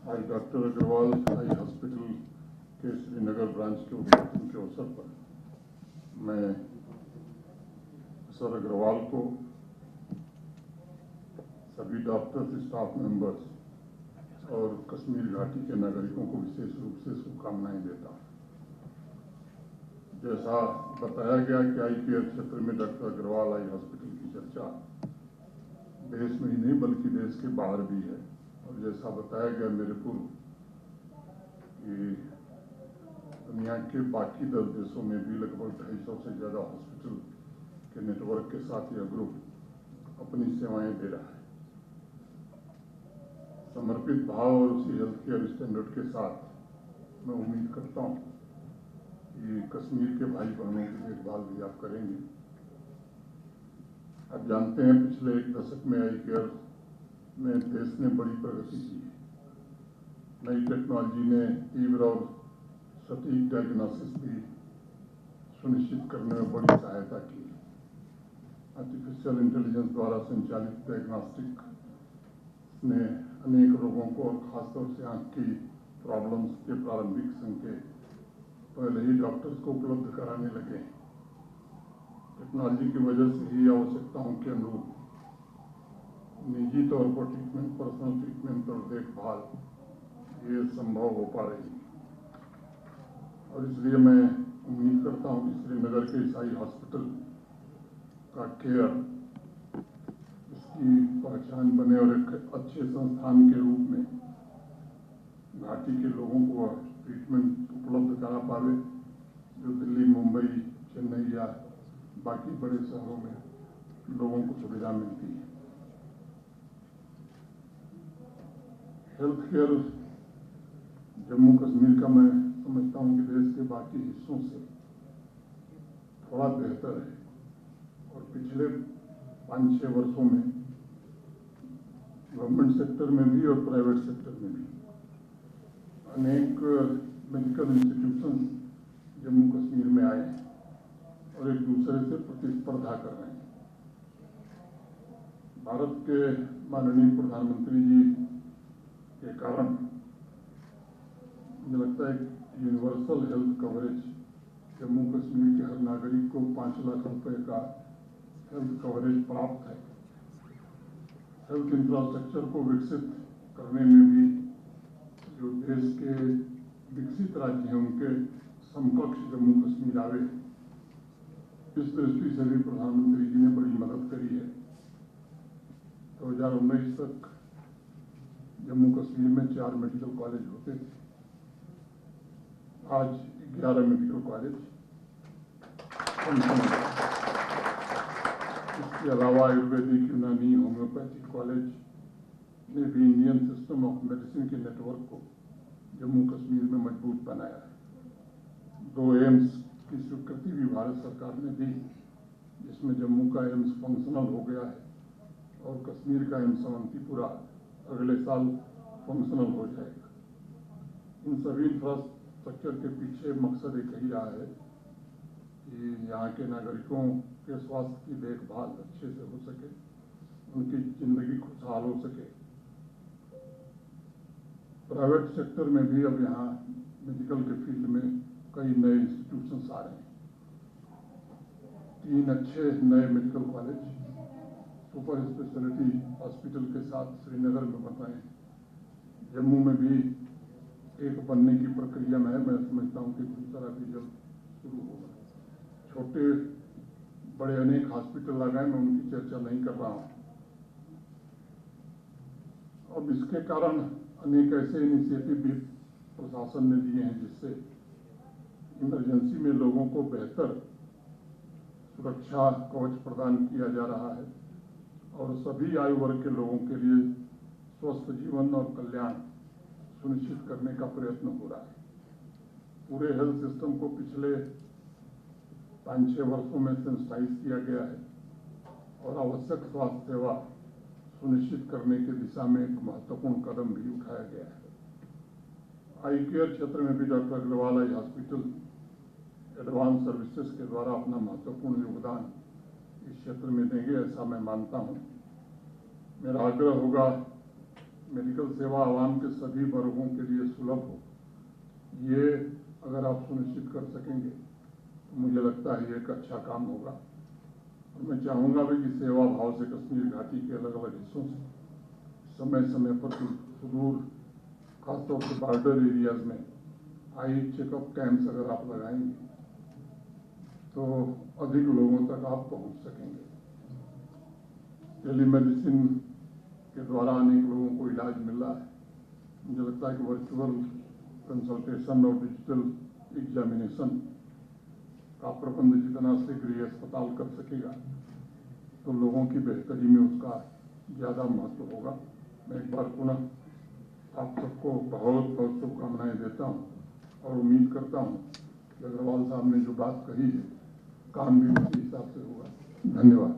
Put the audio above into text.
आज doctor Agarwal eye hospital के Srinagar branch के उद्घाटन के अवसर पर मैं सर अग्रवाल को, सभी डॉक्टर्स, स्टाफ मेंबर्स और कश्मीर घाटी के नागरिकों को विशेष रूप से शुभकामनाएं देता हूं। जैसा बताया गया कि आई केयर क्षेत्र में डॉक्टर अग्रवाल आई हॉस्पिटल की चर्चा देश में ही नहीं बल्कि देश के बाहर भी है। और जैसा बताया गया मेरे पूर्व कि दुनिया के बाकी 10 देशों में भी लगभग 250 से ज़्यादा हॉस्पिटल के नेटवर्क के साथ यह ग्रुप अपनी सेवाएं दे रहा है। समर्पित भाव और उसी हेल्थ केयर स्टैंडर्ड के साथ मैं उम्मीद करता हूं कि कश्मीर के भाई बहनों की देखभाल भी आप करेंगे। आप जानते हैं पिछले 1 दशक में आई केयर में देश ने बड़ी प्रगति की है। नई टेक्नोलॉजी ने तीव्र और सटीक डायग्नोसिस भी सुनिश्चित करने में बड़ी सहायता की है। आर्टिफिशियल इंटेलिजेंस द्वारा संचालित डायग्नोस्टिक ने अनेक रोगों को और खासतौर से आंख की प्रॉब्लम्स के प्रारंभिक संकेत पहले ही डॉक्टर्स को उपलब्ध कराने लगे हैं। टेक्नोलॉजी की वजह से ही आवश्यकताओं के अनुरूप निजी तौर पर ट्रीटमेंट, पर्सनल ट्रीटमेंट और देखभाल ये संभव हो पा रही है। और इसलिए मैं उम्मीद करता हूं कि श्रीनगर के ईसाई हॉस्पिटल का केयर इसकी पहचान बने और एक अच्छे संस्थान के रूप में घाटी के लोगों को ट्रीटमेंट उपलब्ध करा पावे, जो दिल्ली, मुंबई, चेन्नई या बाकी बड़े शहरों में लोगों को सुविधा मिलती है। हेल्थ केयर जम्मू कश्मीर का मैं समझता हूं कि देश के बाकी हिस्सों से थोड़ा बेहतर है। और पिछले 5-6 वर्षों में गवर्नमेंट सेक्टर में भी और प्राइवेट सेक्टर में भी अनेक मेडिकल इंस्टीट्यूशन जम्मू कश्मीर में आए हैं और एक दूसरे से प्रतिस्पर्धा कर रहे हैं। भारत के माननीय प्रधानमंत्री जी के कारण मुझे लगता है universal health coverage Jammu Kashmir के हर नागरिक को 5 लाख रुपए का हेल्थ कवरेज प्राप्त है। हेल्थ इंफ्रास्ट्रक्चर को विकसित करने में भी जो देश के विकसित राज्य हैं उनके समकक्ष जम्मू कश्मीर आवे, इस दृष्टि से भी प्रधानमंत्री जी ने बड़ी मदद करी है। 2019 तक जम्मू कश्मीर में 4 मेडिकल कॉलेज होते थे, आज 11 मेडिकल कॉलेज। इसके अलावा आयुर्वेदिक, यूनानी, होम्योपैथिक कॉलेज ने भी इंडियन सिस्टम ऑफ मेडिसिन के नेटवर्क को जम्मू कश्मीर में मजबूत बनाया है। 2 एम्स की स्वीकृति भी भारत सरकार ने दी, जिसमें जम्मू का एम्स फंक्शनल हो गया है और कश्मीर का एम्स अवंतीपुरा अगले साल फंक्शनल हो जाएगा। इन सभी इंफ्रास्ट्रक्चर के पीछे मकसद एक ही रहा है कि यहाँ के नागरिकों के स्वास्थ्य की देखभाल अच्छे से हो सके, उनकी जिंदगी खुशहाल हो सके। प्राइवेट सेक्टर में भी अब यहाँ मेडिकल के फील्ड में कई नए इंस्टीट्यूशंस आ रहे हैं। 3 अच्छे नए medical college super speciality hospital के साथ श्रीनगर में बन रहे हैं। जम्मू में भी एक बनने की प्रक्रिया में है। मैं समझता हूं कि दूसरा भी जल्द शुरू होगा। छोटे बड़े अनेक हॉस्पिटल आ गए, मैं उनकी चर्चा नहीं कर रहा हूं। अब इसके कारण अनेक ऐसे इनिशिएटिव भी प्रशासन ने लिए हैं जिससे इमरजेंसी में लोगों को बेहतर सुरक्षा कवच प्रदान किया जा रहा है और सभी आयु वर्ग के लोगों के लिए स्वस्थ जीवन और कल्याण सुनिश्चित करने का प्रयत्न हो रहा है। पूरे हेल्थ सिस्टम को पिछले 5-6 वर्षों में सेंसिटाइज किया गया है और आवश्यक स्वास्थ्य सेवा सुनिश्चित करने की दिशा में एक महत्वपूर्ण कदम भी उठाया गया है। आई केयर क्षेत्र में भी doctor Agarwal eye hospital advance services के द्वारा अपना महत्वपूर्ण योगदान इस क्षेत्र में देंगे, ऐसा मैं मानता हूं। मेरा आग्रह होगा मेडिकल सेवा आवाम के सभी वर्गों के लिए सुलभ हो, ये अगर आप सुनिश्चित कर सकेंगे तो मुझे लगता है ये एक अच्छा काम होगा। और मैं चाहूँगा भी कि सेवा भाव से कश्मीर घाटी के अलग अलग हिस्सों से समय समय पर सुदूर खासतौर से बॉर्डर एरियाज में आई चेकअप कैंप्स अगर आप लगाएंगे तो अधिक लोगों तक आप पहुंच सकेंगे। टेलीमेडिसिन के द्वारा अनेक लोगों को इलाज मिल रहा है। मुझे लगता है कि वर्चुअल कंसल्टेशन और डिजिटल एग्जामिनेशन का प्रबंध जितना शीघ्र ये अस्पताल कर सकेगा तो लोगों की बेहतरी में उसका ज़्यादा महत्व होगा। मैं एक बार पुनः आप सबको बहुत बहुत शुभकामनाएं देता हूं और उम्मीद करता हूं कि अग्रवाल साहब ने जो बात कही है काम भी उसी हिसाब से होगा। धन्यवाद।